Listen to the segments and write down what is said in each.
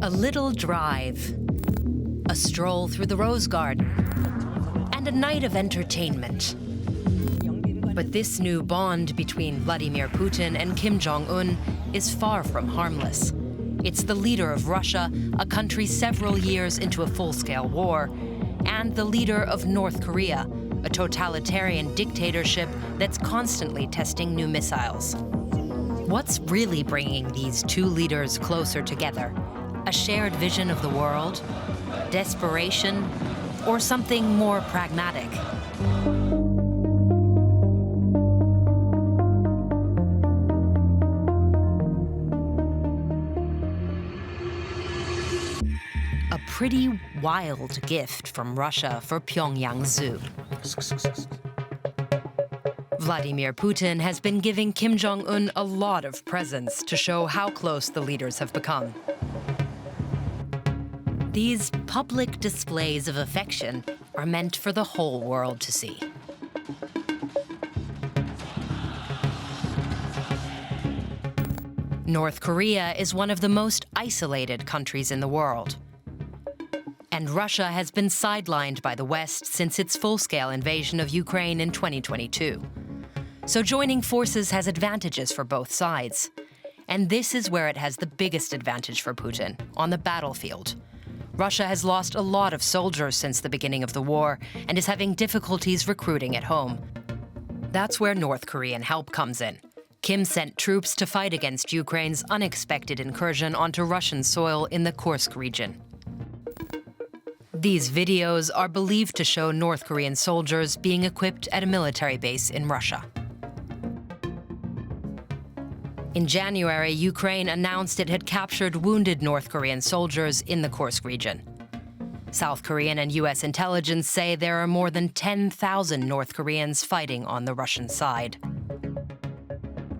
A little drive, a stroll through the Rose Garden, and a night of entertainment. But this new bond between Vladimir Putin and Kim Jong-un is far from harmless. It's the leader of Russia, a country several years into a full-scale war, and the leader of North Korea, a totalitarian dictatorship that's constantly testing new missiles. What's really bringing these two leaders closer together? A shared vision of the world? Desperation? Or something more pragmatic? A pretty wild gift from Russia for Pyongyang Zoo. Vladimir Putin has been giving Kim Jong-un a lot of presents to show how close the leaders have become. These public displays of affection are meant for the whole world to see. North Korea is one of the most isolated countries in the world. And Russia has been sidelined by the West since its full-scale invasion of Ukraine in 2022. So joining forces has advantages for both sides. And this is where it has the biggest advantage for Putin, on the battlefield. Russia has lost a lot of soldiers since the beginning of the war and is having difficulties recruiting at home. That's where North Korean help comes in. Kim sent troops to fight against Ukraine's unexpected incursion onto Russian soil in the Kursk region. These videos are believed to show North Korean soldiers being equipped at a military base in Russia. In January, Ukraine announced it had captured wounded North Korean soldiers in the Kursk region. South Korean and U.S. intelligence say there are more than 10,000 North Koreans fighting on the Russian side.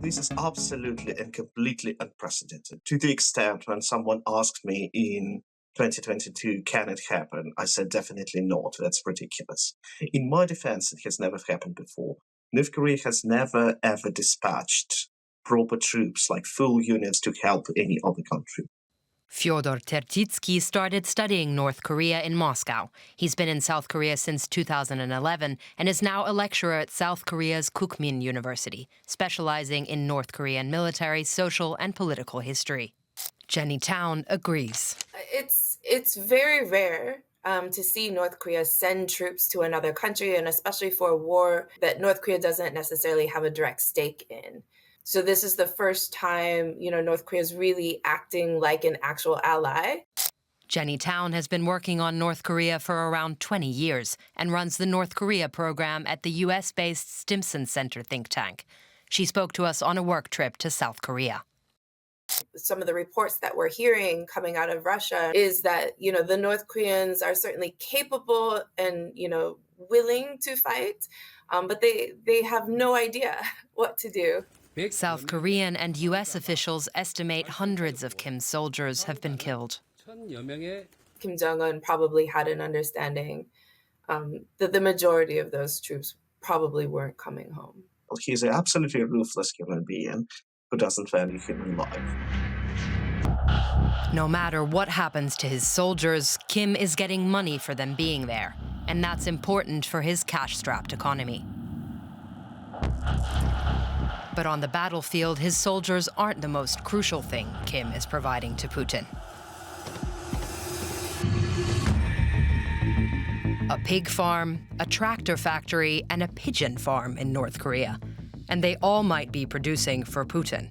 This is absolutely and completely unprecedented. To the extent when someone asked me in 2022, can it happen? I said definitely not. That's ridiculous. In my defense, it has never happened before. North Korea has never, ever dispatched proper troops, like full units, to help any other country. Fyodor Tertitsky started studying North Korea in Moscow. He's been in South Korea since 2011 and is now a lecturer at South Korea's Kookmin University, specializing in North Korean military, social, and political history. Jenny Town agrees. It's very rare to see North Korea send troops to another country, and especially for a war that North Korea doesn't necessarily have a direct stake in. So this is the first time, North Korea is really acting like an actual ally. Jenny Town has been working on North Korea for around 20 years and runs the North Korea program at the US-based Stimson Center think tank. She spoke to us on a work trip to South Korea. Some of the reports that we're hearing coming out of Russia is that, the North Koreans are certainly capable and, willing to fight, but they have no idea what to do. South Korean and U.S. officials estimate hundreds of Kim's soldiers have been killed. Kim Jong-un probably had an understanding that the majority of those troops probably weren't coming home. He's an absolutely ruthless human being who doesn't value human life. No matter what happens to his soldiers, Kim is getting money for them being there, and that's important for his cash-strapped economy. But on the battlefield, his soldiers aren't the most crucial thing Kim is providing to Putin. A pig farm, a tractor factory, and a pigeon farm in North Korea. And they all might be producing for Putin.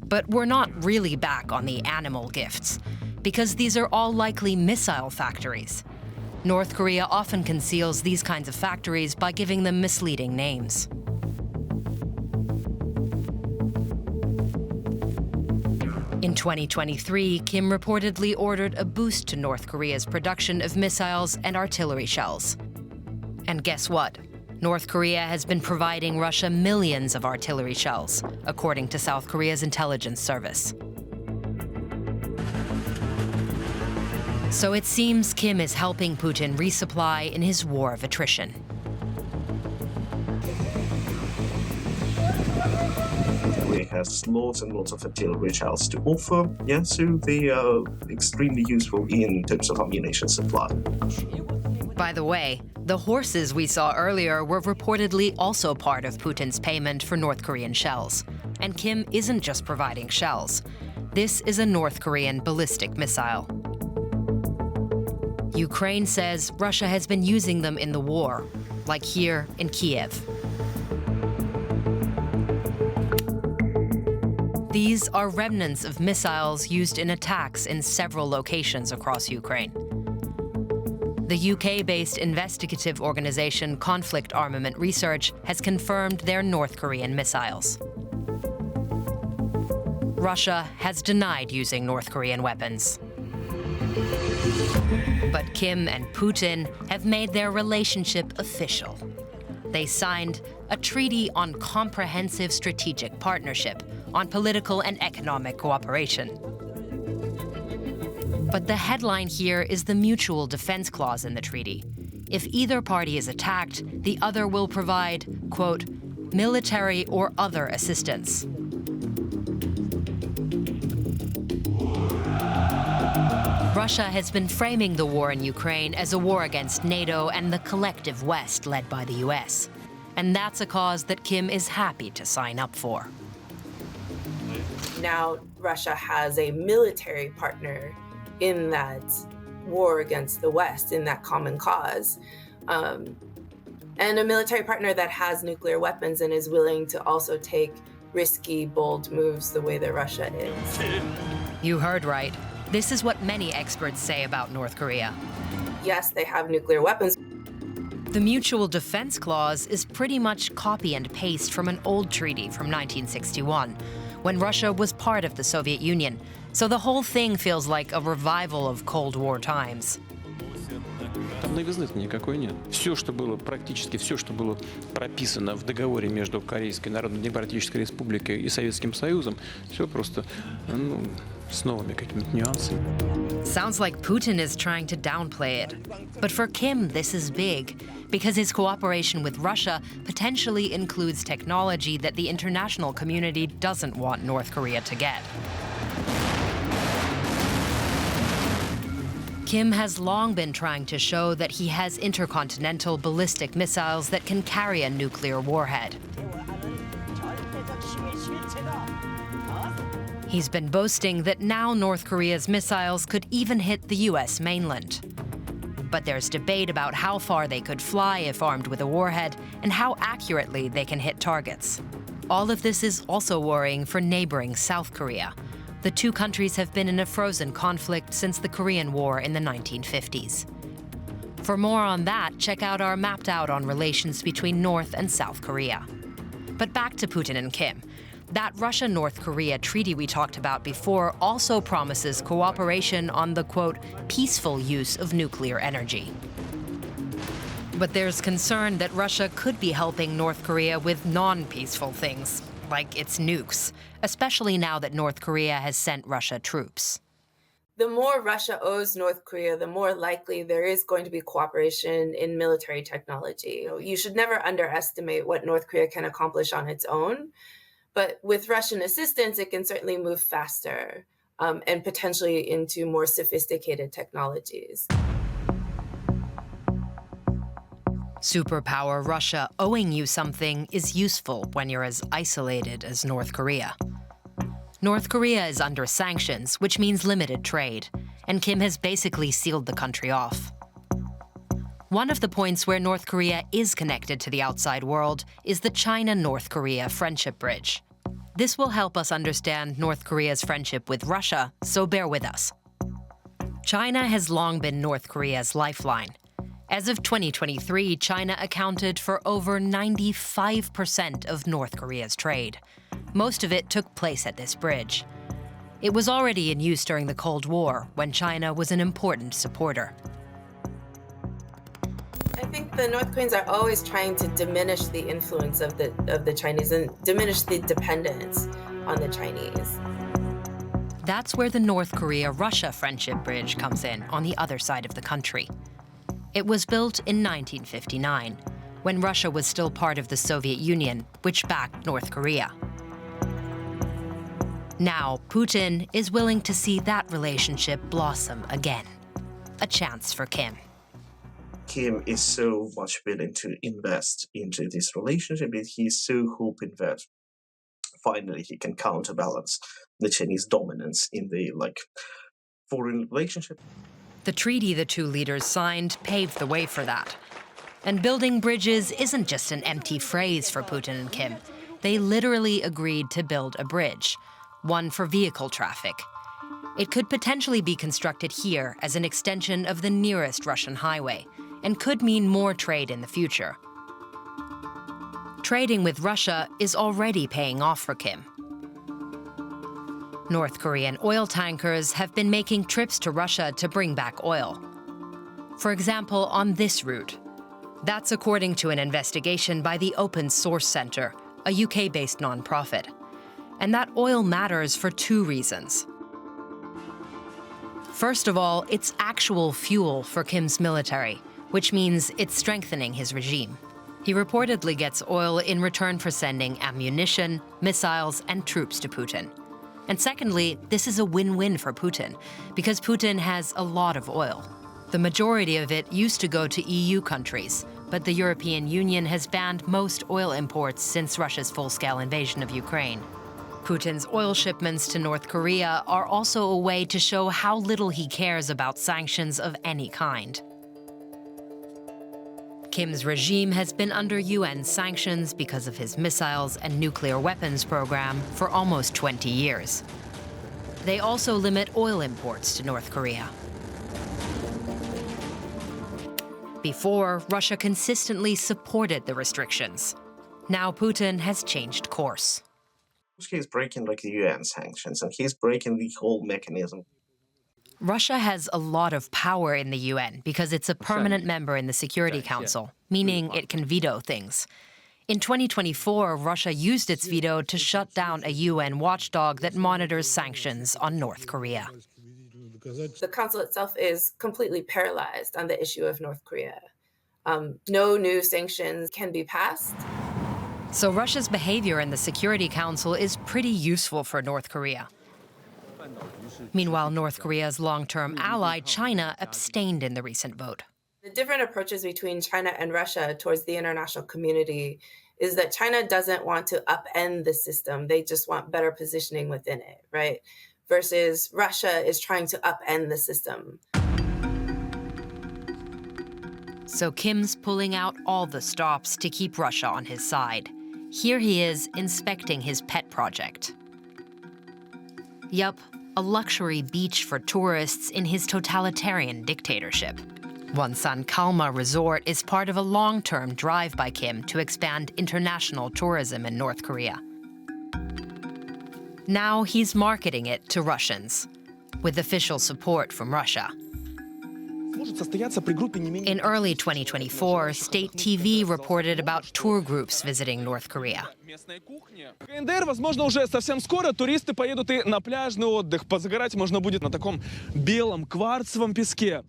But we're not really back on the animal gifts, because these are all likely missile factories. North Korea often conceals these kinds of factories by giving them misleading names. In 2023, Kim reportedly ordered a boost to North Korea's production of missiles and artillery shells. And guess what? North Korea has been providing Russia millions of artillery shells, according to South Korea's intelligence service. So it seems Kim is helping Putin resupply in his war of attrition. Korea has lots and lots of artillery shells to offer. Yeah, so they are extremely useful in terms of ammunition supply. By the way, the horses we saw earlier were reportedly also part of Putin's payment for North Korean shells. And Kim isn't just providing shells. This is a North Korean ballistic missile. Ukraine says Russia has been using them in the war, like here in Kiev. These are remnants of missiles used in attacks in several locations across Ukraine. The UK-based investigative organization Conflict Armament Research has confirmed they're North Korean missiles. Russia has denied using North Korean weapons. But Kim and Putin have made their relationship official. They signed a treaty on comprehensive strategic partnership on political and economic cooperation. But the headline here is the mutual defense clause in the treaty. If either party is attacked, the other will provide, quote, military or other assistance. Russia has been framing the war in Ukraine as a war against NATO and the collective West led by the US. And that's a cause that Kim is happy to sign up for. Now Russia has a military partner in that war against the West, in that common cause. And a military partner that has nuclear weapons and is willing to also take risky, bold moves the way that Russia is. You heard right. This is what many experts say about North Korea. Yes, they have nuclear weapons. The Mutual Defense Clause is pretty much copy and paste from an old treaty from 1961, when Russia was part of the Soviet Union, so the whole thing feels like a revival of Cold War times. Там новизны-то никакой нет. Практически все, что было прописано в договоре между Корейской Народно-Демократической Республикой и Советским Союзом, все просто, с новыми какими-то нюансами. Sounds like Putin is trying to downplay it. But for Kim, this is big, because his cooperation with Russia potentially includes technology that the international community doesn't want North Korea to get. Kim has long been trying to show that he has intercontinental ballistic missiles that can carry a nuclear warhead. He's been boasting that now North Korea's missiles could even hit the US mainland. But there's debate about how far they could fly if armed with a warhead and how accurately they can hit targets. All of this is also worrying for neighboring South Korea. The two countries have been in a frozen conflict since the Korean War in the 1950s. For more on that, check out our Mapped Out on relations between North and South Korea. But back to Putin and Kim. That Russia-North Korea treaty we talked about before also promises cooperation on the, quote, peaceful use of nuclear energy. But there's concern that Russia could be helping North Korea with non-peaceful things, like its nukes, especially now that North Korea has sent Russia troops. The more Russia owes North Korea, the more likely there is going to be cooperation in military technology. You should never underestimate what North Korea can accomplish on its own. But with Russian assistance, it can certainly move faster and potentially into more sophisticated technologies. Superpower Russia owing you something is useful when you're as isolated as North Korea. North Korea is under sanctions, which means limited trade, and Kim has basically sealed the country off. One of the points where North Korea is connected to the outside world is the China-North Korea Friendship Bridge. This will help us understand North Korea's friendship with Russia, so bear with us. China has long been North Korea's lifeline. As of 2023, China accounted for over 95% of North Korea's trade. Most of it took place at this bridge. It was already in use during the Cold War, when China was an important supporter. I think the North Koreans are always trying to diminish the influence of the Chinese and diminish the dependence on the Chinese. That's where the North Korea-Russia Friendship Bridge comes in, on the other side of the country. It was built in 1959, when Russia was still part of the Soviet Union, which backed North Korea. Now, Putin is willing to see that relationship blossom again. A chance for Kim. Kim is so much willing to invest into this relationship that he's so hoping that finally he can counterbalance the Chinese dominance in the foreign relationship. The treaty the two leaders signed paved the way for that. And building bridges isn't just an empty phrase for Putin and Kim. They literally agreed to build a bridge, one for vehicle traffic. It could potentially be constructed here as an extension of the nearest Russian highway, and could mean more trade in the future. Trading with Russia is already paying off for Kim. North Korean oil tankers have been making trips to Russia to bring back oil. For example, on this route. That's according to an investigation by the Open Source Center, a UK-based nonprofit. And that oil matters for two reasons. First of all, it's actual fuel for Kim's military, which means it's strengthening his regime. He reportedly gets oil in return for sending ammunition, missiles, and troops to Putin. And secondly, this is a win-win for Putin, because Putin has a lot of oil. The majority of it used to go to EU countries, but the European Union has banned most oil imports since Russia's full-scale invasion of Ukraine. Putin's oil shipments to North Korea are also a way to show how little he cares about sanctions of any kind. Kim's regime has been under UN sanctions because of his missiles and nuclear weapons program for almost 20 years. They also limit oil imports to North Korea. Before, Russia consistently supported the restrictions. Now Putin has changed course. He's breaking the UN sanctions, and he's breaking the whole mechanism. Russia has a lot of power in the UN because it's a permanent member in the Security Council, meaning it can veto things. In 2024, Russia used its veto to shut down a UN watchdog that monitors sanctions on North Korea. The council itself is completely paralyzed on the issue of North Korea. No new sanctions can be passed. So Russia's behavior in the Security Council is pretty useful for North Korea. Meanwhile, North Korea's long-term ally, China, abstained in the recent vote. The different approaches between China and Russia towards the international community is that China doesn't want to upend the system. They just want better positioning within it, right? Versus Russia is trying to upend the system. So Kim's pulling out all the stops to keep Russia on his side. Here he is inspecting his pet project. Yup, a luxury beach for tourists in his totalitarian dictatorship. Wonsan Kalma Resort is part of a long-term drive by Kim to expand international tourism in North Korea. Now he's marketing it to Russians, with official support from Russia. In early 2024, state TV reported about tour groups visiting North Korea. КНДР, возможно, уже совсем скоро туристы поедут и на пляжный отдых. Позагорать можно будет на таком белом кварцевом песке.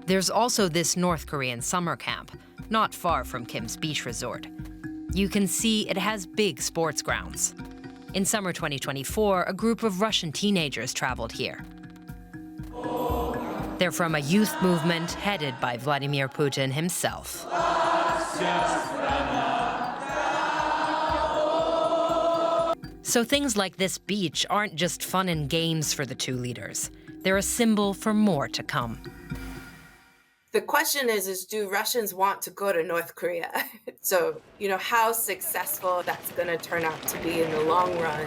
There's also this North Korean summer camp, not far from Kim's beach resort. You can see it has big sports grounds. In summer 2024, a group of Russian teenagers traveled here. They're from a youth movement headed by Vladimir Putin himself. So things like this beach aren't just fun and games for the two leaders. They're a symbol for more to come. The question is do Russians want to go to North Korea? So, how successful that's going to turn out to be in the long run,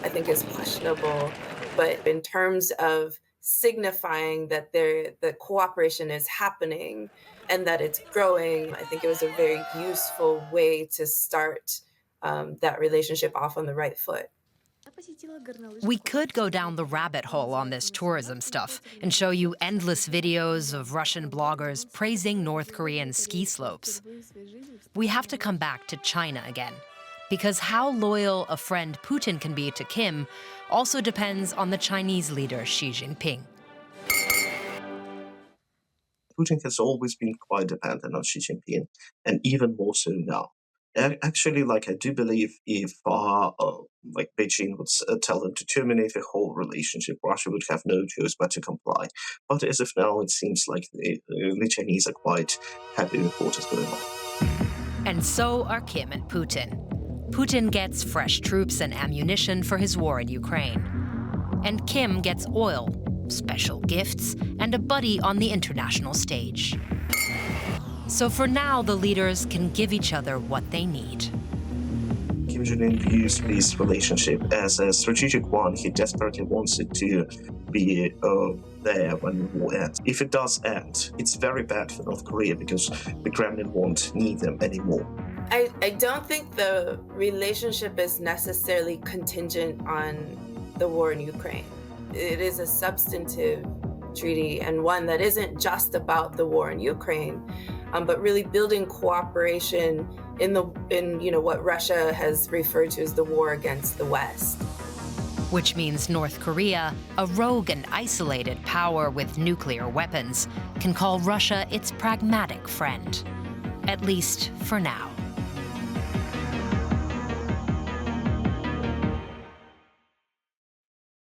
I think is questionable. But in terms of signifying that the cooperation is happening and that it's growing, I think it was a very useful way to start that relationship off on the right foot. We could go down the rabbit hole on this tourism stuff and show you endless videos of Russian bloggers praising North Korean ski slopes. We have to come back to China again, because how loyal a friend Putin can be to Kim also depends on the Chinese leader Xi Jinping. Putin has always been quite dependent on Xi Jinping, and even more so now. Actually, like, I do believe if like Beijing would tell them to terminate the whole relationship, Russia would have no choice but to comply. But as of now, it seems like the Chinese are quite happy with what is going on. And so are Kim and Putin. Putin gets fresh troops and ammunition for his war in Ukraine. And Kim gets oil, special gifts, and a buddy on the international stage. So for now, the leaders can give each other what they need. Kim Jong-un views this relationship as a strategic one. He desperately wants it to be there when the war ends. If it does end, it's very bad for North Korea because the Kremlin won't need them anymore. I don't think the relationship is necessarily contingent on the war in Ukraine. It is a substantive treaty and one that isn't just about the war in Ukraine, but really building cooperation in what Russia has referred to as the war against the West. Which means North Korea, a rogue and isolated power with nuclear weapons, can call Russia its pragmatic friend, at least for now.